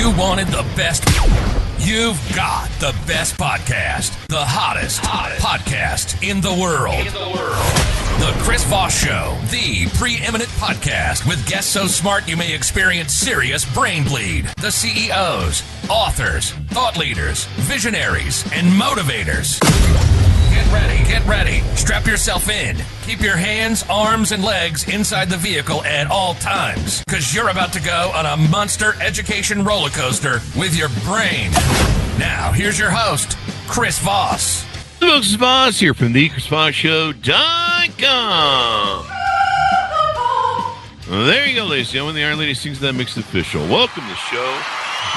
You wanted the best. You've got the best podcast. The hottest podcast in the world. The Chris Voss Show, the preeminent podcast with guests so smart you may experience serious brain bleed. The CEOs, authors, thought leaders, visionaries, and motivators. Get ready. Strap yourself in. Keep your hands, arms, and legs inside the vehicle at all times, because you're about to go on a monster education roller coaster with your brain. Now, here's your host, Chris Voss. Hello, this is Voss here from the ChrisVossShow.com. Well, there you go, ladies and gentlemen. The Iron Lady sings that mixed official. Welcome to the show.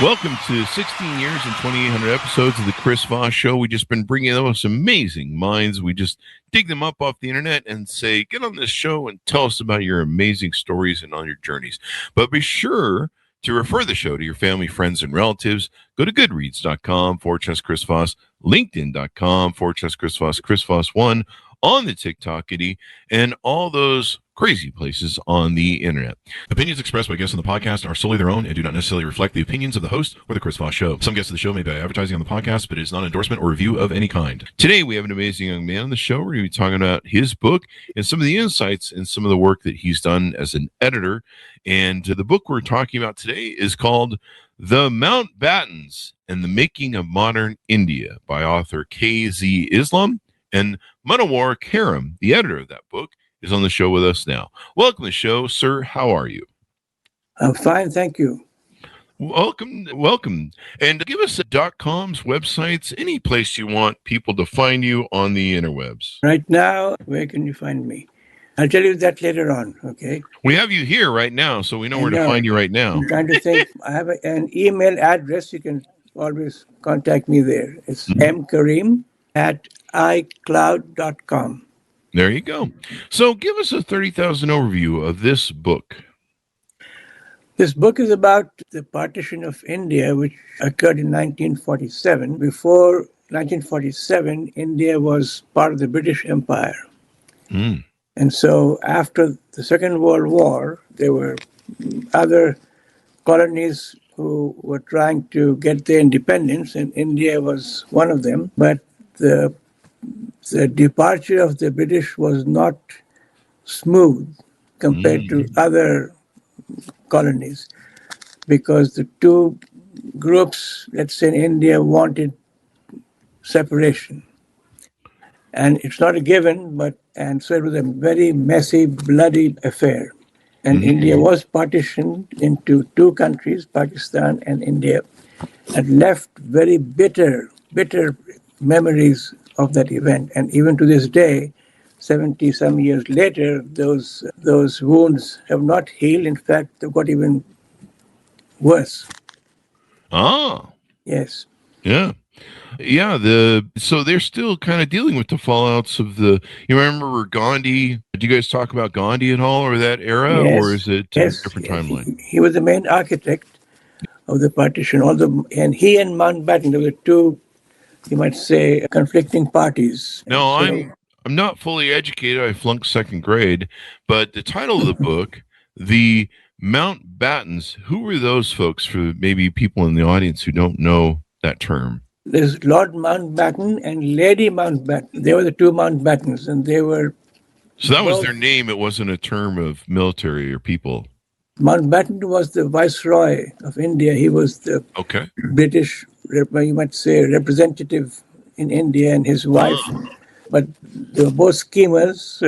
Welcome to 16 years and 2,800 episodes of the Chris Voss Show. We've just been bringing the most amazing minds. We just dig them up off the internet and say, get on this show and tell us about your amazing stories and all your journeys. But be sure to refer the show to your family, friends, and relatives. Go to goodreads.com/Chris Voss, linkedin.com/Chris Voss, Chris Voss1 on the TikTokity, and all those crazy places on the internet. Opinions expressed by guests on the podcast are solely their own and do not necessarily reflect the opinions of the host or the Chris Voss Show. Some guests of the show may be advertising on the podcast, but it is not an endorsement or review of any kind. Today, we have an amazing young man on the show. We're going to be talking about his book and some of the insights and some of the work that he's done as an editor. And the book we're talking about today is called The Mountbattens and the Making of Modern India by author K.Z. Islam. And Munawar Karim, the editor of that book, is on the show with us now. Welcome to the show, sir. How are you? I'm fine, thank you. Welcome. And give us .coms, websites, any place you want people to find you on the interwebs. Right now, where can you find me? I'll tell you that later on, okay? We have you here right now, so we know where to find you right now. I'm trying to think. I have an email address. You can always contact me there. It's mkarim@icloud.com. There you go. So give us a 30,000 overview of this book. This book is about the Partition of India, which occurred in 1947. Before 1947, India was part of the British Empire. And so after the Second World War, there were other colonies who were trying to get their independence, and India was one of them. But the departure of the British was not smooth compared to other colonies, because the two groups, let's say in India, wanted separation. And it's not a given, and so it was a very messy, bloody affair. And India was partitioned into two countries, Pakistan and India, and left very bitter memories of that event. And even to this day, 70-some years later, those wounds have not healed. In fact, they've got even worse. Oh. Yes. Yeah. Yeah, so they're still kind of dealing with the fallouts of you remember Gandhi? Did you guys talk about Gandhi at all, or that era, or is it a different timeline? He was the main architect of the partition, and he and Mountbatten, there were two, you might say, conflicting parties. No, I'm not fully educated. I flunked second grade, but the title of the book, The Mountbattens, who were those folks, for maybe people in the audience who don't know that term? There's Lord Mountbatten and Lady Mountbatten. They were the two Mountbattens, and they were... So that was their name. It wasn't a term of military or people. Mountbatten was the Viceroy of India. He was the British, you might say, representative in India, and his wife. But they were both schemers.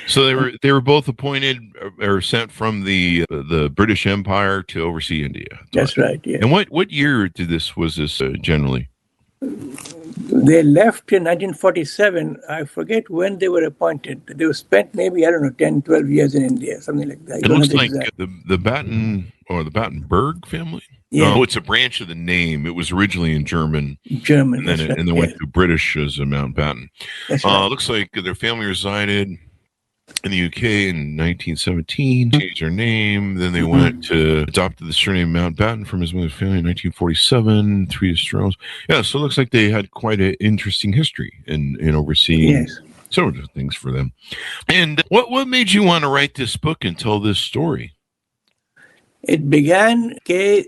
So they were both appointed or sent from the British Empire to oversee India. That's right. Yeah. And what year was this generally? They left in 1947. I forget when they were appointed. They were spent maybe, 10, 12 years in India, something like that. It looks like the Batten or the Battenberg family. Yeah. No, it's a branch of the name. It was originally in German. And then went to British as a Mountbatten. Right. Looks like their family resided in the UK in 1917, changed their name. Then they adopted the surname Mountbatten from his mother's family in 1947, 3 Australians. Yeah, so it looks like they had quite an interesting history in overseeing several things for them. And what made you want to write this book and tell this story? It began, KZ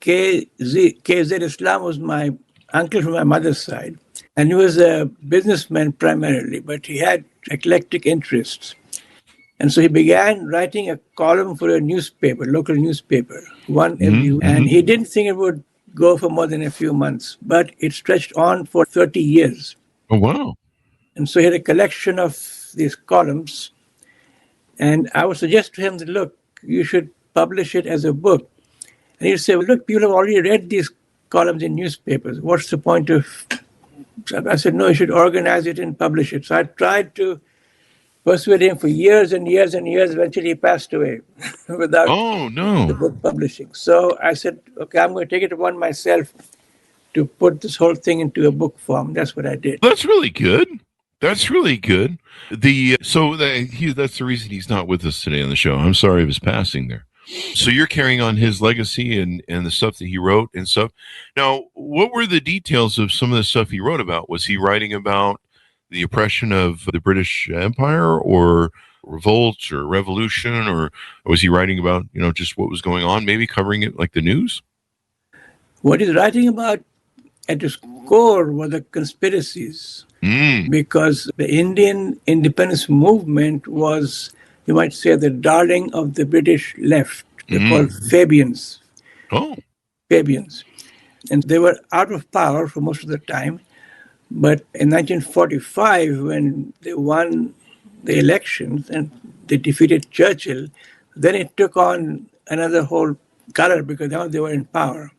Islam was my uncle from my mother's side. And he was a businessman primarily, but he had eclectic interests. And so he began writing a column for a newspaper, local newspaper, one every week. And he didn't think it would go for more than a few months, but it stretched on for 30 years. Oh, wow. And so he had a collection of these columns. And I would suggest to him that, look, you should publish it as a book. And he'd say, well, look, people have already read these columns in newspapers. What's the point of... I said, no, you should organize it and publish it. So I tried to persuade him for years and years and years. Eventually he passed away without the book publishing. So I said, okay, I'm going to take it upon myself to put this whole thing into a book form. That's what I did. That's really good. That's really good. That's the reason he's not with us today on the show. I'm sorry of his passing there. So you're carrying on his legacy and the stuff that he wrote and stuff. Now, what were the details of some of the stuff he wrote about? Was he writing about the oppression of the British Empire or revolt or revolution, or was he writing about, just what was going on, maybe covering it like the news? What he's writing about at its core were the conspiracies, because the Indian independence movement was, you might say, the darling of the British left. They're called Fabians. Oh. Fabians. And they were out of power for most of the time. But in 1945, when they won the elections and they defeated Churchill, then it took on another whole color because now they were in power.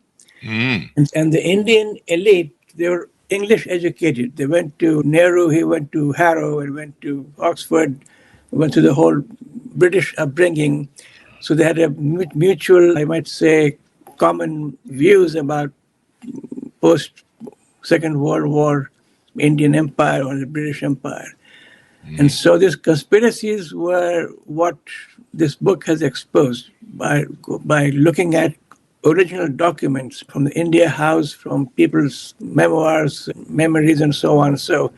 And the Indian elite, they were English educated. They went to Nehru, he went to Harrow, and went to Oxford, went to the whole British upbringing. So they had a mutual, I might say, common views about post-Second World War Indian Empire or the British Empire. And so these conspiracies were what this book has exposed by looking at original documents from the India House, from people's memoirs, memories, and so on. So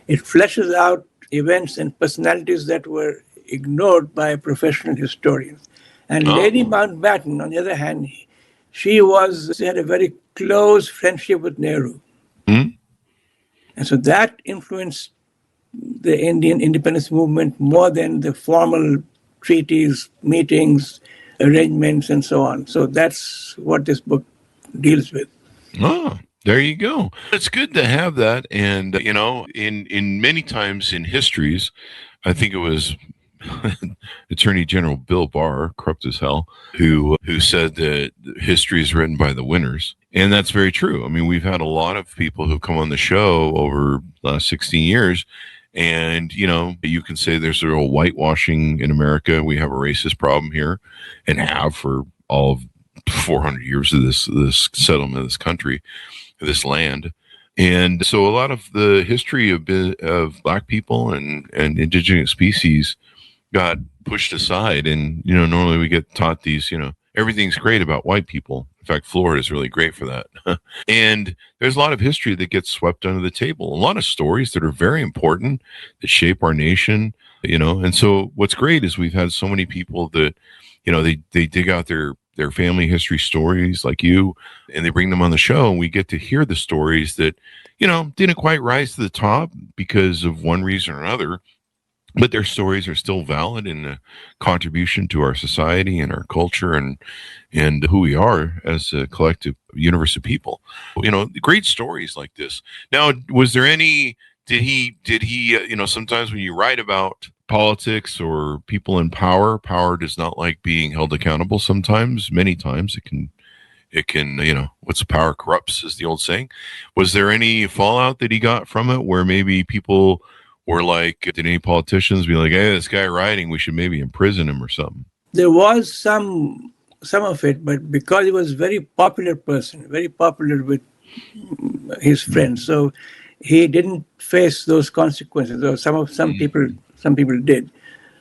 it fleshes out events and personalities that were ignored by professional historians. And Lady Mountbatten, on the other hand, she had a very close friendship with Nehru. And so that influenced the Indian independence movement more than the formal treaties, meetings, arrangements, and so on. So that's what this book deals with. Oh, there you go. It's good to have that. And, in many times in histories, I think it was Attorney General Bill Barr, corrupt as hell, who said that history is written by the winners. And that's very true. I mean, we've had a lot of people who've come on the show over the last 16 years. And, you can say there's a real whitewashing in America. We have a racist problem here and have for all of 400 years of this settlement of this country, this land. And so a lot of the history of Black people and indigenous species got pushed aside. And, normally we get taught these, everything's great about white people. In fact, Florida is really great for that. And there's a lot of history that gets swept under the table, a lot of stories that are very important that shape our nation, And so what's great is we've had so many people that, they dig out their family history stories like you, and they bring them on the show, and we get to hear the stories that, didn't quite rise to the top because of one reason or another. But their stories are still valid in a contribution to our society and our culture and who we are as a collective universe of people. Great stories like this. Now, was there any? Did he? Sometimes when you write about politics or people in power does not like being held accountable. Sometimes, many times, it can. What's power corrupts, is the old saying. Was there any fallout that he got from it, where maybe people were like, did any politicians be like, hey, this guy writing, we should maybe imprison him or something? There was some of it, but because he was a very popular person, very popular with his friends, so he didn't face those consequences. Though some people did.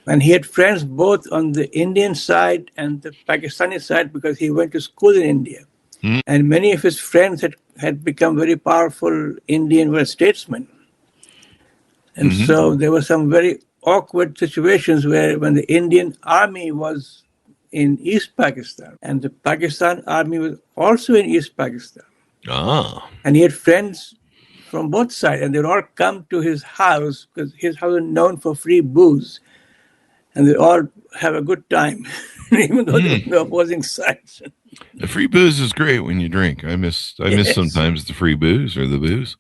And he had friends both on the Indian side and the Pakistani side because he went to school in India. And many of his friends had become very powerful Indian statesmen. And so there were some very awkward situations where when the Indian army was in East Pakistan, and the Pakistan army was also in East Pakistan. Ah. And he had friends from both sides, and they'd all come to his house because his house was known for free booze, and they'd all have a good time, even though they were the opposing sides. The free booze is great when you drink. I miss sometimes the free booze or the booze,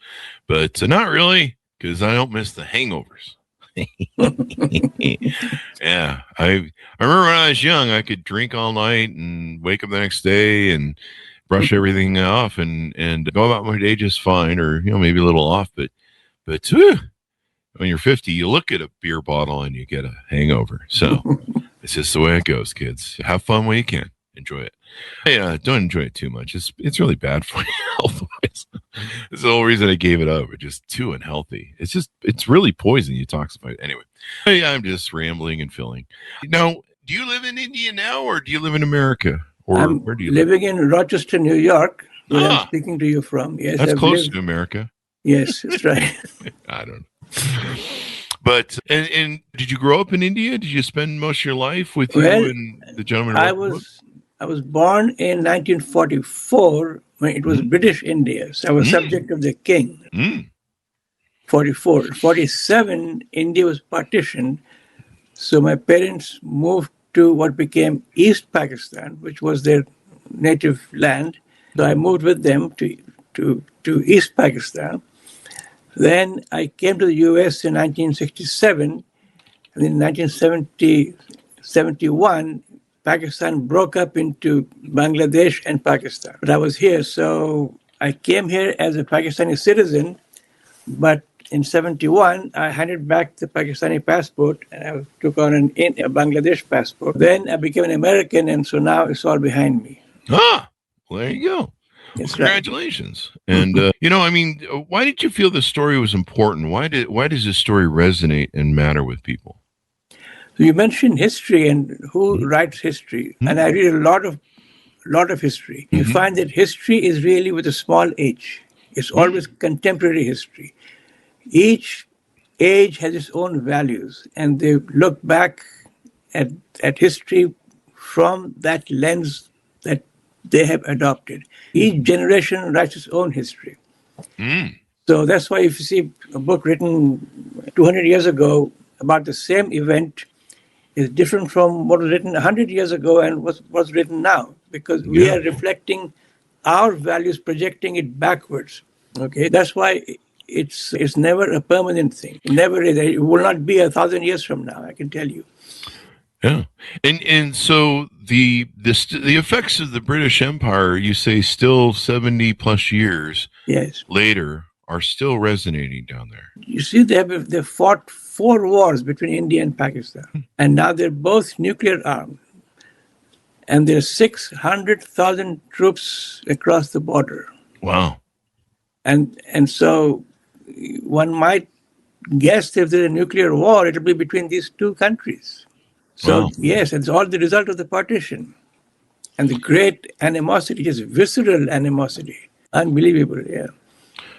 but not really, because I don't miss the hangovers. Yeah, I remember when I was young, I could drink all night and wake up the next day and brush everything off and go about my day just fine, or maybe a little off. But when you're 50, you look at a beer bottle and you get a hangover. So it's just the way it goes, kids. Have fun when you can. Enjoy it. Yeah, don't enjoy it too much. It's really bad for you health-wise. That's the whole reason I gave it up. It's just too unhealthy. It's really poison. You toxify it. Anyway, I'm just rambling and filling. Now, do you live in India now, or do you live in America? Or where do you live? Living in Rochester, New York, where I'm speaking to you from. Yes, that's close to America. Yes, that's right. I don't know. But, and did you grow up in India? Did you spend most of your life with you and the gentleman? I was born in 1944 when it was British India. So I was subject of the king. 44. 47, India was partitioned. So my parents moved to what became East Pakistan, which was their native land. So I moved with them to East Pakistan. Then I came to the U.S. in 1967, and in 1971, Pakistan broke up into Bangladesh and Pakistan. But I was here, so I came here as a Pakistani citizen, but in 71, I handed back the Pakistani passport and I took on a Bangladesh passport. Then I became an American, and so now it's all behind me. Well, there you go. That's congratulations. Right. And, why did you feel the story was important? Why does this story resonate and matter with people? So you mentioned history and who writes history. And I read a lot of history. You find that history is really with a small h. It's always contemporary history. Each age has its own values, and they look back at history from that lens that they have adopted. Each generation writes its own history. So that's why if you see a book written 200 years ago about the same event, is different from what was written 100 years ago and what's written now, because we are reflecting our values, projecting it backwards. Okay, that's why it's never a permanent thing. It never is. It will not be 1,000 years from now, I can tell you. Yeah, and so the effects of the British Empire, you say, still 70 plus years later, are still resonating down there. You see, they fought 4 wars between India and Pakistan, and now they're both nuclear armed, and there's 600,000 troops across the border. Wow! And so one might guess if there's a nuclear war, it'll be between these two countries. So, yes, it's all the result of the partition. And the great animosity, just visceral animosity. Unbelievable, yeah.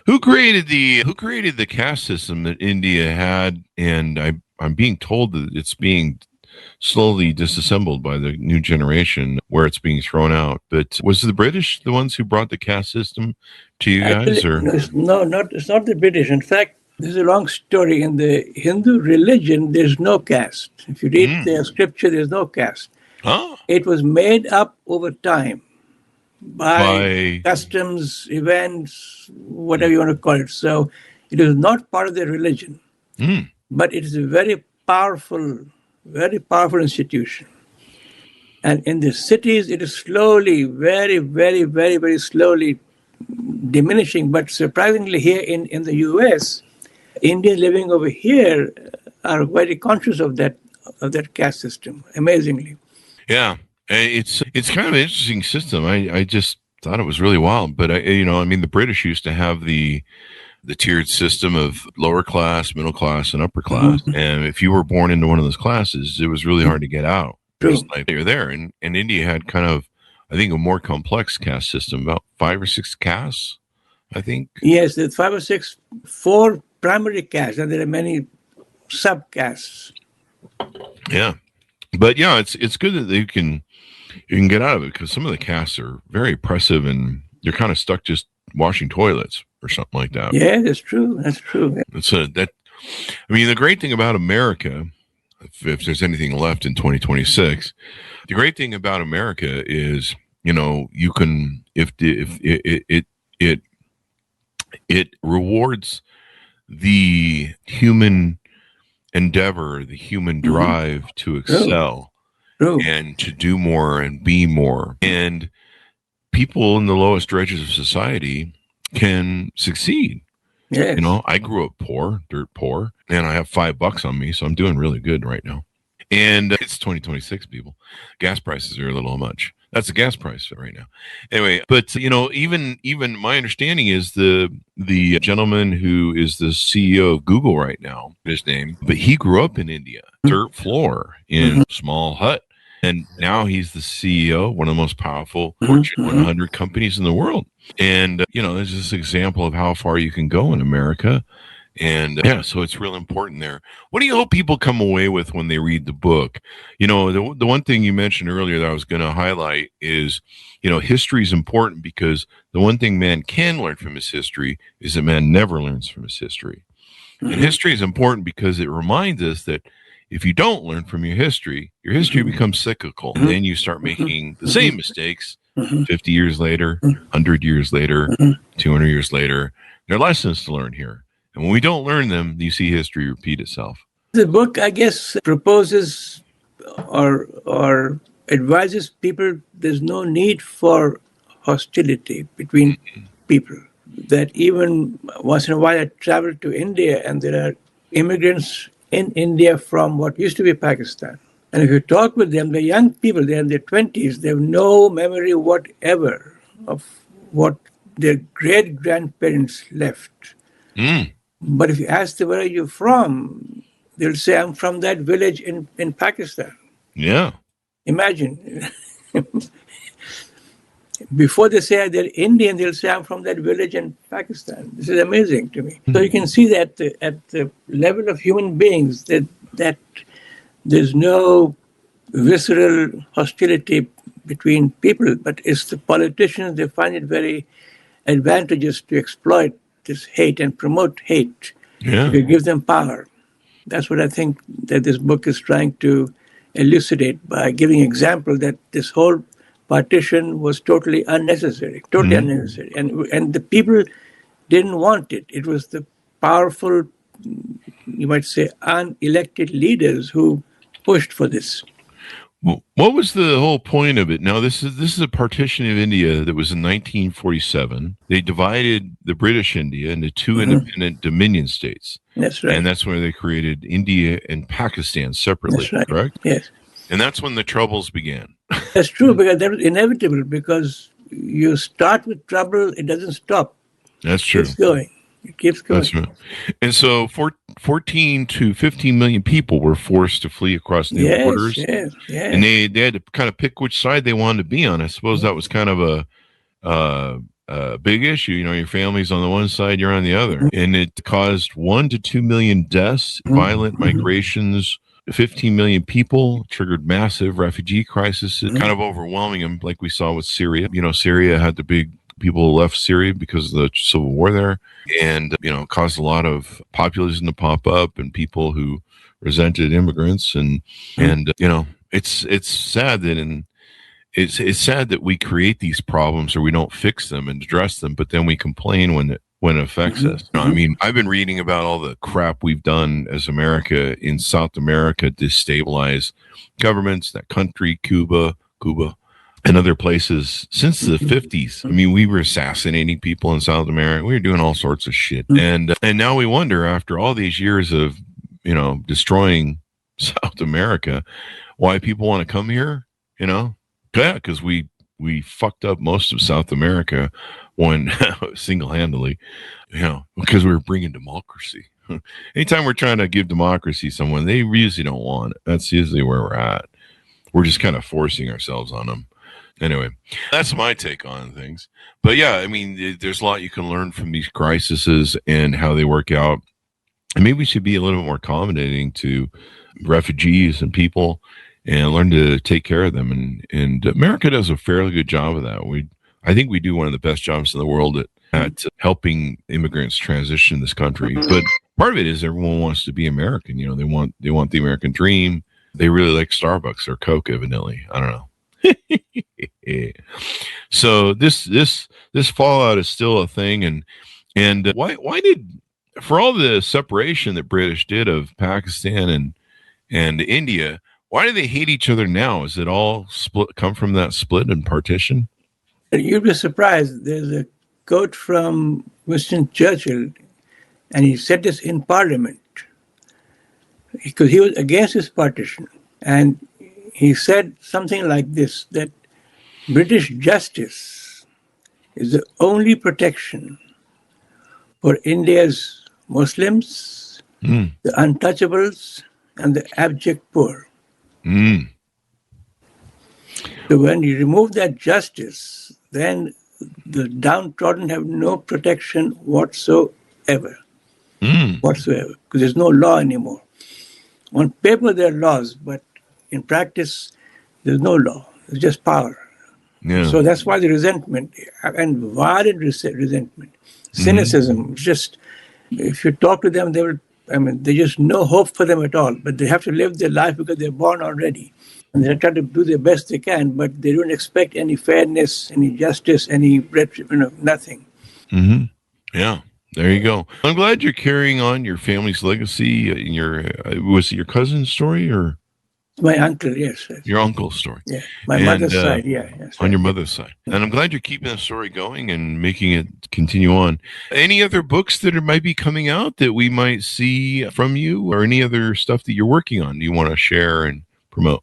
Who created the caste system that India had? And I'm being told that it's being slowly disassembled by the new generation, where it's being thrown out. But was the British the ones who brought the caste system to you guys? Or? It's not the British. In fact, this is a long story. In the Hindu religion, there's no caste. If you read the scripture, there's no caste. It was made up over time by customs, events, whatever you want to call it. So it is not part of their religion. But it is a very powerful institution. And in the cities, it is slowly, very, very, very, very slowly diminishing. But surprisingly, here in the U.S., Indians living over here are very conscious of that caste system, amazingly. Yeah, it's kind of an interesting system. I just thought it was really wild. But the British used to have the tiered system of lower class, middle class, and upper class. And if you were born into one of those classes, it was really hard to get out. Just like you're there. And India had kind of, I think, a more complex caste system, about 5 or 6 castes, I think. Yes, there's 5 or 6, 4 primary castes, and there are many subcastes. Yeah. But yeah, it's good that you can You can get out of it because some of the casts are very oppressive and you're kind of stuck just washing toilets or something like that. Yeah, that's true. That's true. The great thing about America, if there's anything left in 2026, the great thing about America is, you can, if it rewards the human endeavor, the human drive to excel and to do more and be more. And people in the lowest dredges of society can succeed. Yes. I grew up poor, dirt poor, and I have $5 on me, so I'm doing really good right now. And it's 2026, people. Gas prices are a little much. That's the gas price right now. Anyway, but even my understanding is the gentleman who is the CEO of Google right now, his name, but he grew up in India, dirt floor in a small hut. And now he's the CEO, one of the most powerful Fortune 100 companies in the world. And, there's this example of how far you can go in America. And so it's real important there. What do you hope people come away with when they read the book? The one thing you mentioned earlier that I was going to highlight is, history is important because the one thing man can learn from his history is that man never learns from his history. And history is important because it reminds us that if you don't learn from your history becomes cyclical. And then you start making the same mistakes 50 years later, 100 years later, 200 years later. There are lessons to learn here. And when we don't learn them, you see history repeat itself. The book, I guess, proposes or advises people there's no need for hostility between people. That even once in a while I travel to India and there are immigrants in India from what used to be Pakistan. And if you talk with them, they're young people, they're in their 20s, they have no memory whatever of what their great-grandparents left. But if you ask them, where are you from? They'll say, I'm from that village in Pakistan. Yeah. Imagine. Before they say they're Indian, they'll say, I'm from that village in Pakistan. This is amazing to me. So you can see that at the level of human beings, that there's no visceral hostility between people, but it's the politicians, they find it very advantageous to exploit this hate and promote hate. To give them power. That's what I think that this book is trying to elucidate by giving example that this whole partition was totally unnecessary, unnecessary. And the people didn't want it. It was the powerful, you might say, unelected leaders who pushed for this. Well, what was the whole point of it? Now, this is a partition of India that was in 1947. They divided the British India into two independent dominion states. That's right. And that's where they created India and Pakistan separately, right. Correct? Yes. And that's when the troubles began. That's true, because that was inevitable, because you start with trouble, it doesn't stop. That's true. It's going. It keeps going. That's right. And so 14 to 15 million people were forced to flee across the borders. Yes. And they had to kind of pick which side they wanted to be on. I suppose that was kind of a big issue. Your family's on the one side, you're on the other. And it caused 1 to 2 million deaths, violent migrations, 15 million people, triggered massive refugee crisis, kind of overwhelming them, like we saw with Syria. Syria had the big people left Syria because of the civil war there, and caused a lot of populism to pop up and people who resented immigrants, and it's sad that it's sad that we create these problems or we don't fix them and address them, but then we complain when it affects us. I've been reading about all the crap we've done as America in South America to destabilize governments, that country, Cuba, and other places since the 50s. We were assassinating people in South America. We were doing all sorts of shit. And now we wonder, after all these years of, destroying South America, why people want to come here, Yeah, because we fucked up most of South America single-handedly, because we were bringing democracy. Anytime we're trying to give democracy to someone, they usually don't want it. That's usually where we're at. We're just kind of forcing ourselves on them. Anyway, that's my take on things. But yeah, there's a lot you can learn from these crises and how they work out. And maybe we should be a little bit more accommodating to refugees and people and learn to take care of them. And America does a fairly good job of that. I think we do one of the best jobs in the world at helping immigrants transition this country. But part of it is everyone wants to be American. You know, they want the American dream. They really like Starbucks or Coke, evidently. I don't know. So this fallout is still a thing, and why did, for all the separation that British did of Pakistan and India, why do they hate each other now? Is it all come from that split and partition? You'd be surprised. There's a quote from Winston Churchill, and he said this in Parliament because he was against this partition, and he said something like this, that British justice is the only protection for India's Muslims, the untouchables, and the abject poor. So when you remove that justice, then the downtrodden have no protection whatsoever. Whatsoever, because there's no law anymore. On paper, there are laws, but in practice, there's no law. It's just power. Yeah. So that's why the resentment and violent resentment, cynicism. Just if you talk to them, there's just no hope for them at all. But they have to live their life because they're born already, and they try to do the best they can. But they don't expect any fairness, any justice, any nothing. Yeah. There you go. I'm glad you're carrying on your family's legacy. Was it your cousin's story or? My uncle, yes. Your uncle's story. Yeah, my mother's side, yeah. Yes, on your mother's side. And I'm glad you're keeping that story going and making it continue on. Any other books that might be coming out that we might see from you, or any other stuff that you're working on you want to share and promote?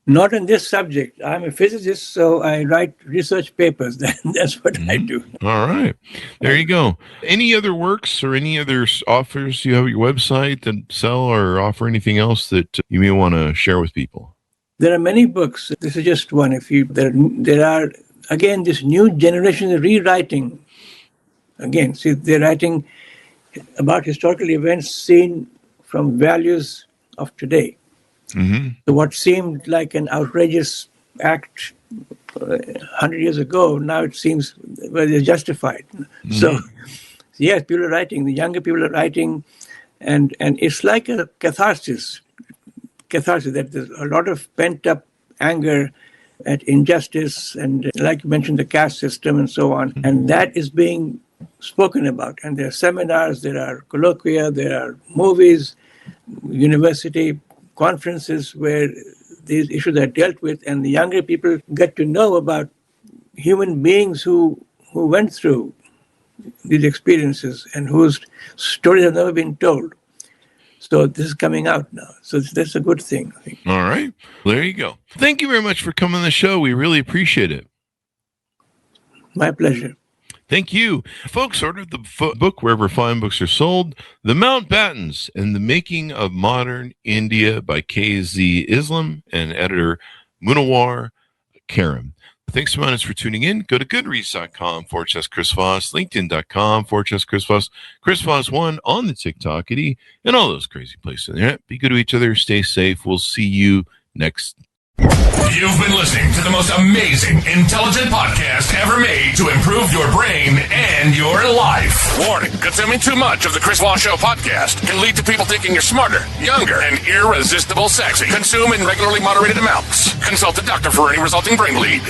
Not on this subject. I'm a physicist, so I write research papers. That's what I do. All right. There you go. Any other works or any other offers you have at your website that sell or offer anything else that you may want to share with people? There are many books. This is just one. There are, again, this new generation rewriting. Again, see, they're writing about historical events seen from values of today. So what seemed like an outrageous act 100 years ago, now it seems they're justified. So, yes, people are writing. The younger people are writing, and it's like a catharsis. That there's a lot of pent-up anger at injustice, and like you mentioned, the caste system and so on. And that is being spoken about. And there are seminars, there are colloquia, there are movies, university conferences where these issues are dealt with, and the younger people get to know about human beings who went through these experiences and whose stories have never been told. So this is coming out now. So that's a good thing, I think. All right. There you go. Thank you very much for coming on the show. We really appreciate it. My pleasure. Thank you. Folks, order the book wherever fine books are sold. The Mountbattens and the Making of Modern India by K.Z. Islam and editor Munawar Karim. Thanks so much for tuning in. Go to goodreads.com/Chris Voss, LinkedIn.com/Chris Voss, Chris Voss1 on the TikTokity, and all those crazy places. Be good to each other. Stay safe. We'll see you next. You've been listening to the most amazing, intelligent podcast ever made to improve your brain and your life. Warning, consuming too much of the Chris Voss Show podcast can lead to people thinking you're smarter, younger, and irresistible sexy. Consume in regularly moderated amounts. Consult a doctor for any resulting brain bleed.